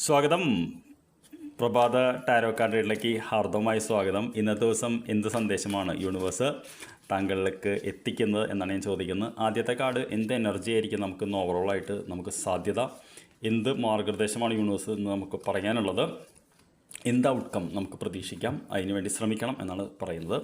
സ്വാഗതം. പ്രഭാത ടാരോ കാർഡുകളിലേക്ക് ഹാർദവമായി സ്വാഗതം. ഇന്നത്തെ ദിവസം എന്ത് സന്ദേശമാണ് യൂണിവേഴ്സ് താങ്കളിലേക്ക് എത്തിക്കുന്നത് എന്നാണ് ഞാൻ ചോദിക്കുന്നത്. ആദ്യത്തെ കാർഡ് എന്ത് എനർജി ആയിരിക്കും നമുക്ക് ഓവറോളായിട്ട് നമുക്ക് സാധ്യത, എന്ത് മാർഗനിർദ്ദേശമാണ് യൂണിവേഴ്സ് എന്ന് നമുക്ക് പറയാനുള്ളത്, എന്ത് ഔട്ട്കം നമുക്ക് പ്രതീക്ഷിക്കാം, അതിനുവേണ്ടി ശ്രമിക്കണം എന്നാണ് പറയുന്നത്.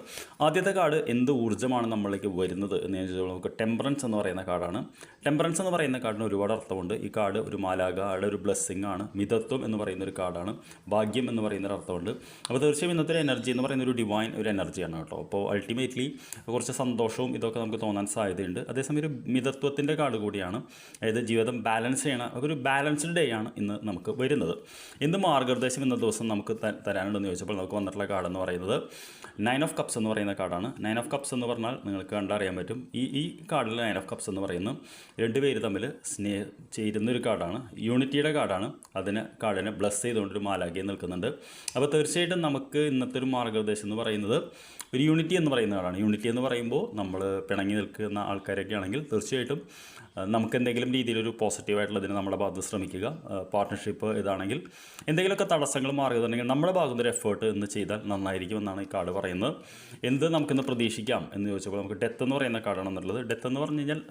ആദ്യത്തെ കാർഡ് എന്ത് ഊർജ്ജമാണ് നമ്മളിലേക്ക് വരുന്നത് എന്ന് ഞാൻ ചോദിച്ചാൽ നമുക്ക് ടെമ്പറൻസ് എന്ന് പറയുന്ന കാർഡാണ്. ടെമ്പറൻസ് എന്ന് പറയുന്ന കാർഡിന് ഒരുപാട് അർത്ഥമുണ്ട്. ഈ കാർഡ് ഒരു മാലാഖയുടെ ഒരു ബ്ലെസ്സിങ് ആണ്. മിതത്വം എന്ന് പറയുന്ന ഒരു കാർഡാണ്. ഭാഗ്യം എന്ന് പറയുന്ന ഒരു അർത്ഥമുണ്ട്. അപ്പോൾ തീർച്ചയായും ഇന്നത്തെ ഒരു എനർജി എന്ന് പറയുന്ന ഒരു ഡിവൈൻ ഒരു എനർജിയാണ് കേട്ടോ. അപ്പോൾ അൾട്ടിമേറ്റ്ലി കുറച്ച് സന്തോഷവും ഇതൊക്കെ നമുക്ക് തോന്നാൻ സാധ്യതയുണ്ട്. അതേസമയം ഒരു മിതത്വത്തിൻ്റെ കാർഡ് കൂടിയാണ്. അതായത് ജീവിതം ബാലൻസ് ചെയ്യണ ഒരു ബാലൻസ്ഡ് ഡേ ആണ് ഇന്ന് നമുക്ക് വരുന്നത്. എന്ത് മാർഗനിർദ്ദേശം ഇന്ന ദിവസം നമുക്ക് തരാനുണ്ടെന്ന് ചോദിച്ചപ്പോൾ നമുക്ക് വന്നിട്ടുള്ള കാർഡ് എന്ന് പറയുന്നത് 9 ഓഫ് കപ്സ് എന്ന് പറയുന്ന കാർഡാണ്. 9 ഓഫ് കപ്സ് എന്ന് പറഞ്ഞാൽ നിങ്ങൾക്ക് കണ്ടറിയാൻ പറ്റും. ഈ കാർഡിൽ 9 ഓഫ് കപ്സ് എന്ന് പറയുന്നത് രണ്ടുപേര് തമ്മിൽ ചേരുന്നൊരു കാർഡാണ്. യൂണിറ്റിയുടെ കാർഡാണ്. കാർഡിനെ ബ്ലസ് ചെയ്തുകൊണ്ടൊരു മാലാഖയെ നിൽക്കുന്നുണ്ട്. അപ്പോൾ തീർച്ചയായിട്ടും നമുക്ക് ഇന്നത്തെ ഒരു മാർഗനിർദ്ദേശം എന്ന് പറയുന്നത് ഒരു യൂണിറ്റി എന്ന് പറയുന്ന കാർഡാണ്. യൂണിറ്റി എന്ന് പറയുമ്പോൾ നമ്മൾ പിണങ്ങി നിൽക്കുന്ന ആൾക്കാരൊക്കെ ആണെങ്കിൽ തീർച്ചയായിട്ടും നമുക്ക് എന്തെങ്കിലും രീതിയിലൊരു പോസിറ്റീവായിട്ടുള്ളതിന് നമ്മുടെ ഭാഗത്ത് ശ്രമിക്കുക. പാർട്ട്ണർഷിപ്പ് ഇതാണെങ്കിൽ എന്തെങ്കിലുമൊക്കെ തടസ്സങ്ങൾ മാറുകയാണെങ്കിൽ നമ്മുടെ ഭാഗത്ത് ഒരു എഫേർട്ട് ഇന്ന് ചെയ്താൽ നന്നായിരിക്കും എന്നാണ് ഈ കാർഡ് പറയുന്നത്. എന്ത് നമുക്കിന്ന് പ്രതീക്ഷിക്കാം എന്ന് ചോദിച്ചപ്പോൾ നമുക്ക് ഡെത്ത് എന്ന് പറയുന്ന കാർഡാണ് എന്നുള്ളത്. ഡെത്ത് എന്ന് പറഞ്ഞു കഴിഞ്ഞാൽ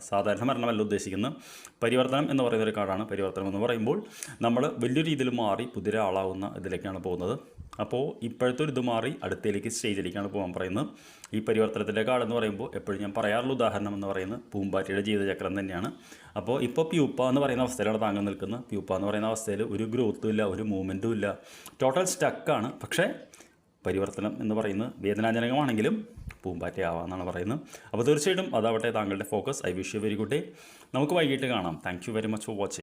സാധാരണ മരണമല്ല ഉദ്ദേശിക്കുന്നത്, പരിവർത്തനം എന്ന് പറയുന്ന ഒരു കാർഡാണ്. പരിവർത്തനം എന്ന് പറയുമ്പോൾ നമ്മൾ വലിയ രീതിയിൽ മാറി പുതിയൊരാളാവുന്ന ഇതിലേക്കാണ് പോകുന്നത്. അപ്പോൾ ഇപ്പോഴത്തെ ഒരു ഇത് മാറി അടുത്തേക്ക് സ്റ്റേജിലേക്കാണ് പോകാൻ പറയുന്നത്. ഈ പരിവർത്തനത്തിൻ്റെ കാർഡ് എന്ന് പറയുമ്പോൾ എപ്പോഴും ഞാൻ പറയാറുള്ള ഉദാഹരണം എന്ന് പറയുന്നത് പൂമ്പാറ്റയുടെ ജീവിതചക്രം തന്നെയാണ്. അപ്പോൾ ഇപ്പോൾ പ്യൂപ്പ എന്ന് പറയുന്ന അവസ്ഥയിലാണ് താങ്കൾ നിൽക്കുന്നത്. പ്യൂപ്പ എന്ന് പറയുന്ന അവസ്ഥയിൽ ഒരു ഗ്രോത്തും ഇല്ല, ഒരു മൂവ്മെൻറ്റും ഇല്ല, ടോട്ടൽ സ്റ്റക്കാണ്. പക്ഷേ പരിവർത്തനം എന്ന് പറയുന്നത് വേദനാജനകമാണെങ്കിലും പൂമ്പാറ്റയാവാമെന്നാണ് പറയുന്നത്. അപ്പോൾ തീർച്ചയായിട്ടും അതാവട്ടെ താങ്കളുടെ focus. I wish you very good day. നമുക്ക് വൈകിട്ട് കാണാം. Thank you very much for watching.